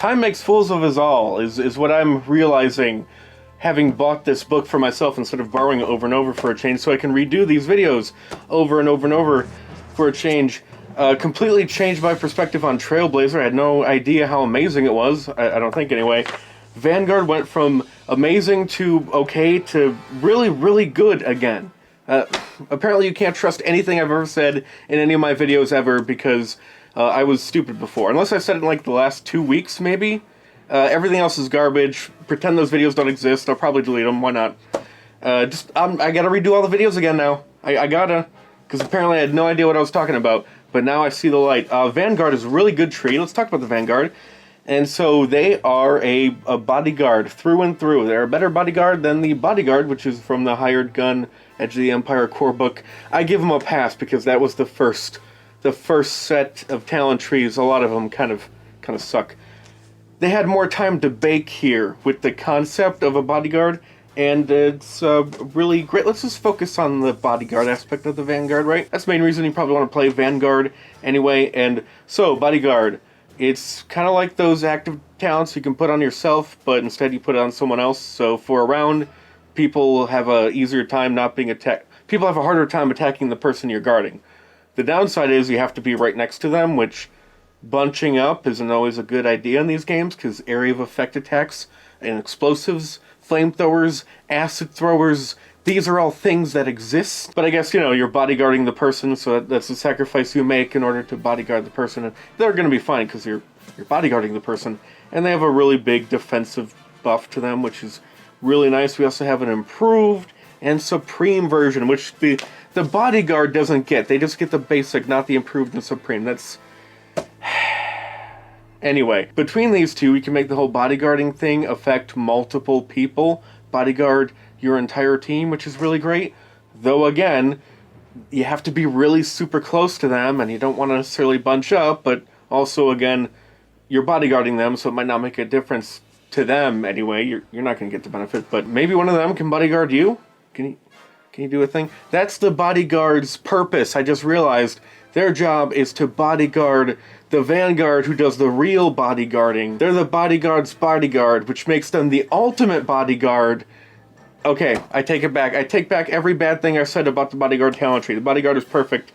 Time makes fools of us all, is what I'm realizing, having bought this book for myself instead of borrowing it over and over for a change, so I can redo these videos over and over and over for a change. Completely changed my perspective on Trailblazer. I had no idea how amazing it was, I don't think anyway. Vanguard went from amazing to okay to really, really good again. Apparently you can't trust anything I've ever said in any of my videos ever because I was stupid before. Unless I've said it in like the last 2 weeks, maybe. Everything else is garbage. Pretend those videos don't exist. I'll probably delete them. Why not? I gotta redo all the videos again now. I gotta. Because apparently I had no idea what I was talking about. But now I see the light. Vanguard is a really good tree. Let's talk about the Vanguard. And so they are a bodyguard through and through. They're a better bodyguard than the Bodyguard, which is from the Hired Gun Edge of the Empire core book. I give them a pass because that was the first set of talent trees. A lot of them kind of suck. They had more time to bake here with the concept of a bodyguard, and it's really great. Let's just focus on the bodyguard aspect of the Vanguard, right? That's the main reason you probably want to play Vanguard anyway. And so, bodyguard, it's kind of like those active talents you can put on yourself, but instead you put it on someone else. So for a round, people have a easier time not being attacked. People have a harder time attacking the person you're guarding. The downside is you have to be right next to them, which bunching up isn't always a good idea in these games, because area of effect attacks and explosives, flamethrowers, acid throwers, these are all things that exist. But I guess, you're bodyguarding the person, so that's a sacrifice you make in order to bodyguard the person. And they're going to be fine because you're bodyguarding the person. And they have a really big defensive buff to them, which is really nice. We also have an improved and supreme version, which the bodyguard doesn't get. They just get the basic, not the improved and supreme. That's... Anyway, between these two, we can make the whole bodyguarding thing affect multiple people. Bodyguard your entire team, which is really great. Though, again, you have to be really super close to them, and you don't want to necessarily bunch up, but also, again, you're bodyguarding them, so it might not make a difference to them anyway. You're not going to get the benefit, but maybe one of them can bodyguard you? Can you do a thing? That's the bodyguard's purpose. I just realized their job is to bodyguard the Vanguard, who does the real bodyguarding. They're the bodyguard's bodyguard, which makes them the ultimate bodyguard. Okay, I take it back. I take back every bad thing I said about the bodyguard talent tree. The bodyguard is perfect.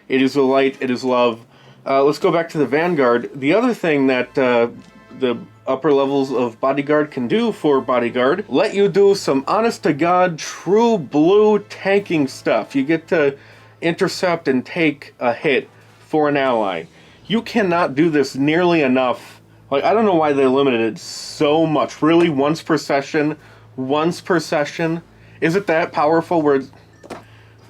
It is a light. It is love. Let's go back to the Vanguard. The other thing that the upper levels of bodyguard can do for bodyguard, let you do some honest-to-God, true blue tanking stuff. You get to intercept and take a hit for an ally. You cannot do this nearly enough. Like, I don't know why they limited it so much. Really, once per session? Once per session? Is it that powerful where it's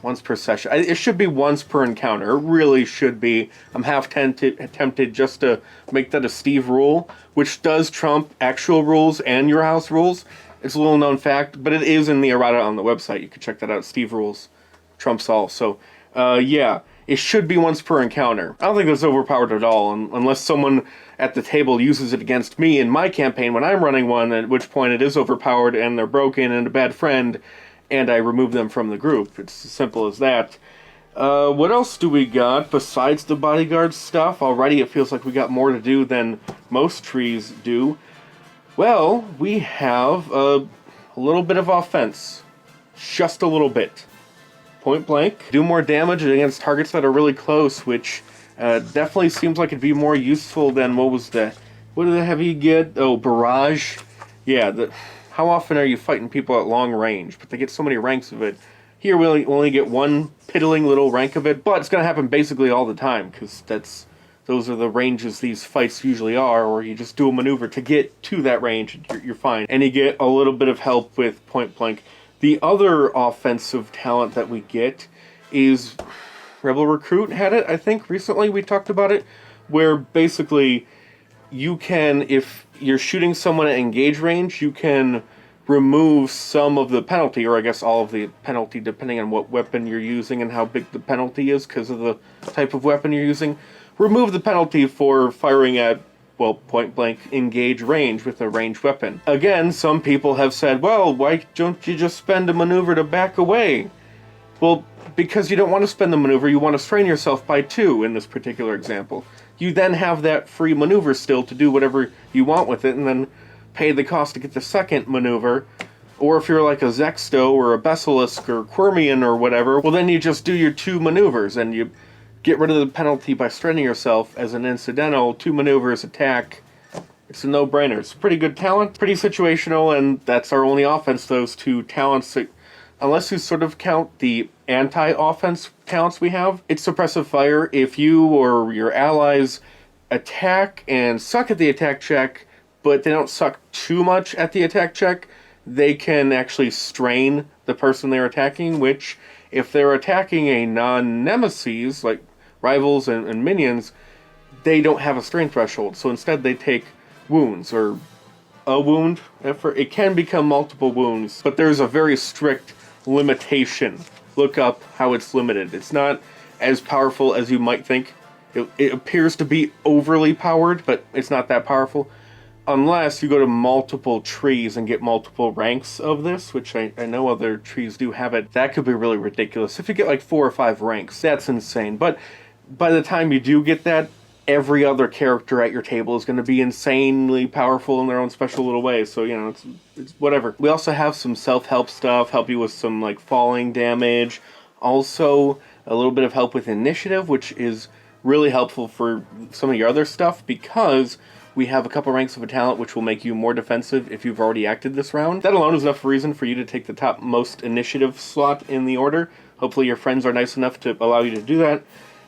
once per session? It should be once per encounter. It really should be. I'm half tempted just to make that a Steve rule, which does trump actual rules and your house rules. It's a little known fact, but it is in the errata on the website. You can check that out. Steve rules trumps all. So, yeah. It should be once per encounter. I don't think that's overpowered at all, unless someone at the table uses it against me in my campaign when I'm running one, at which point it is overpowered and they're broken and a bad friend, and I remove them from the group. It's as simple as that. What else do we got besides the bodyguard stuff? Already it feels like we got more to do than most trees do. Well, we have a little bit of offense. Just a little bit. Point blank. Do more damage against targets that are really close, which definitely seems like it'd be more useful than what did the heavy get? Oh, barrage. Yeah, how often are you fighting people at long range? But they get so many ranks of it. Here we only get one piddling little rank of it, but it's going to happen basically all the time, because those are the ranges these fights usually are, or you just do a maneuver to get to that range and you're fine. And you get a little bit of help with point blank. The other offensive talent that we get is Rebel Recruit had it, I think, recently. We talked about it, where basically you can, if you're shooting someone at engage range, you can remove some of the penalty, or I guess all of the penalty, depending on what weapon you're using and how big the penalty is because of the type of weapon you're using. Remove the penalty for firing at, well, point-blank engage range with a ranged weapon. Again, some people have said, well, why don't you just spend a maneuver to back away? Well, because you don't want to spend the maneuver, you want to strain yourself by 2 in this particular example. you then have that free maneuver still to do whatever you want with it, and then pay the cost to get the second maneuver. Or if you're like a Zexto or a Basilisk or Quirmian or whatever, well then you just do your 2 maneuvers, and you get rid of the penalty by straining yourself as an incidental 2 maneuvers attack. It's a no-brainer. It's a pretty good talent, pretty situational, and that's our only offense, those 2 talents. Unless you sort of count the anti-offense talents we have, it's Suppressive Fire. If you or your allies attack and suck at the attack check, but they don't suck too much at the attack check, they can actually strain the person they're attacking, which, if they're attacking a non-nemesis, like rivals and minions, they don't have a strain threshold, so instead they take wounds, or a wound. It can become multiple wounds, but there's a very strict limitation. Look up how it's limited. It's not as powerful as you might think. It appears to be overly powered, but it's not that powerful. Unless you go to multiple trees and get multiple ranks of this, which I know other trees do have it. That could be really ridiculous. If you get like 4 or 5 ranks, that's insane. But by the time you do get that, every other character at your table is going to be insanely powerful in their own special little way. So, you know, it's whatever. We also have some self-help stuff, help you with some like falling damage. Also, a little bit of help with initiative, which is really helpful for some of your other stuff, because we have a couple ranks of a talent which will make you more defensive if you've already acted this round. That alone is enough reason for you to take the top most initiative slot in the order. Hopefully your friends are nice enough to allow you to do that.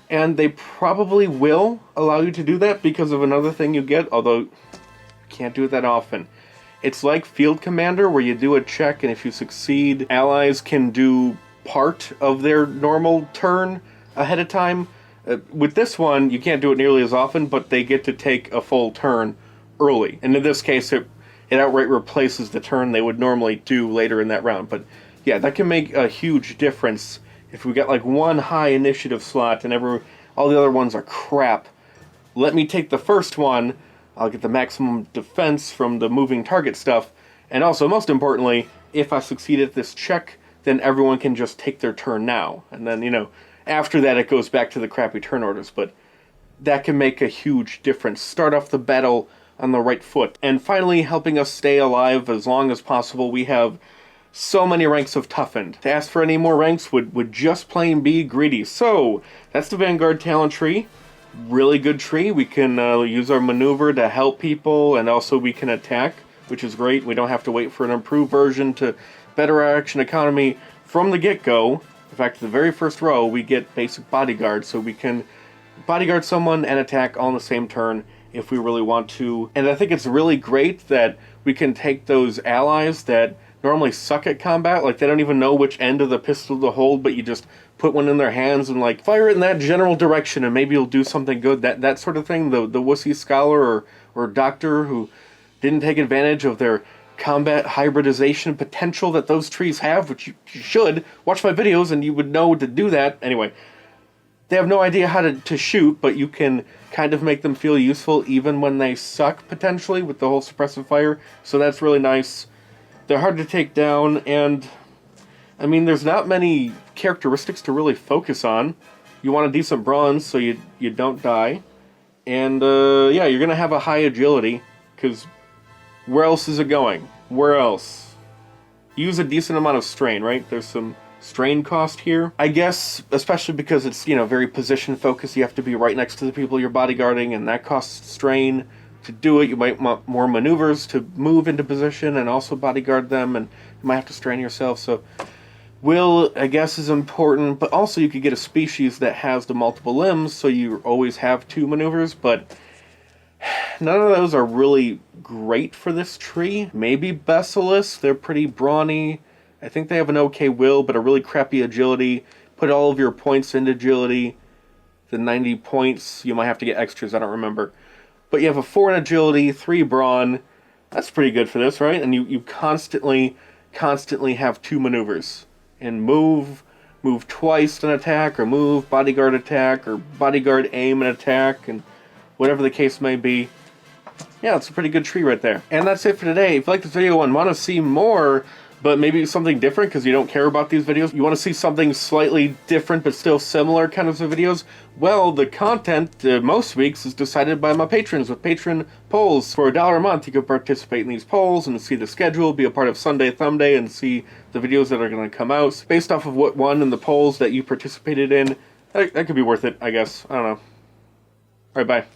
And they probably will allow you to do that because of another thing you get, although you can't do it that often. It's like Field Commander, where you do a check, and if you succeed, allies can do part of their normal turn ahead of time. With this one, you can't do it nearly as often, but they get to take a full turn early. And in this case, it outright replaces the turn they would normally do later in that round. But yeah, that can make a huge difference. If we get like one high initiative slot and all the other ones are crap, let me take the first one. I'll get the maximum defense from the moving target stuff. And also, most importantly, if I succeed at this check, then everyone can just take their turn now. And then, you know, after that it goes back to the crappy turn orders. But that can make a huge difference. Start off the battle on the right foot. And finally, helping us stay alive as long as possible, we have so many ranks of Toughened. To ask for any more ranks would just plain be greedy. So, that's the Vanguard talent tree. Really good tree. We can use our maneuver to help people, and also we can attack, which is great. We don't have to wait for an improved version to better our action economy from the get-go. In fact, the very first row, we get basic Bodyguard, so we can bodyguard someone and attack all in the same turn if we really want to. And I think it's really great that we can take those allies that normally suck at combat, like they don't even know which end of the pistol to hold, but you just put one in their hands and like fire it in that general direction and maybe you'll do something good, that sort of thing. The wussy scholar or doctor who didn't take advantage of their combat hybridization potential that those trees have, which you should watch my videos and you would know to do that. Anyway, they have no idea how to shoot, but you can kind of make them feel useful even when they suck, potentially, with the whole suppressive fire. So that's really nice. They're hard to take down, and I mean, there's not many characteristics to really focus on. You want a decent bronze so you don't die. And yeah, you're going to have a high agility, because where else is it going? Where else? Use a decent amount of strain, right? There's some strain cost here. I guess, especially because it's, you know, very position focused, you have to be right next to the people you're bodyguarding, and that costs strain. To do it, you might want more maneuvers to move into position and also bodyguard them, and you might have to strain yourself. So will, I guess, is important, but also you could get a species that has the multiple limbs, so you always have 2 maneuvers, but none of those are really great for this tree. Maybe Basilisk, they're pretty brawny. I think they have an okay will, but a really crappy agility. Put all of your points into agility. The 90 points, you might have to get extras, I don't remember. But you have a 4 in agility, 3 brawn. That's pretty good for this, right? And you constantly have 2 maneuvers. And move twice and attack, or move, bodyguard attack, or bodyguard aim and attack, and whatever the case may be. Yeah, it's a pretty good tree right there. And that's it for today. If you like this video and want to see more but maybe something different because you don't care about these videos. You want to see something slightly different but still similar kinds of videos. Well, the content most weeks is decided by my patrons with patron polls. For $1 a month, you can participate in these polls and see the schedule, be a part of Sunday Thumbday, and see the videos that are going to come out. Based off of what won in the polls that you participated in, that could be worth it, I guess. I don't know. Alright, bye.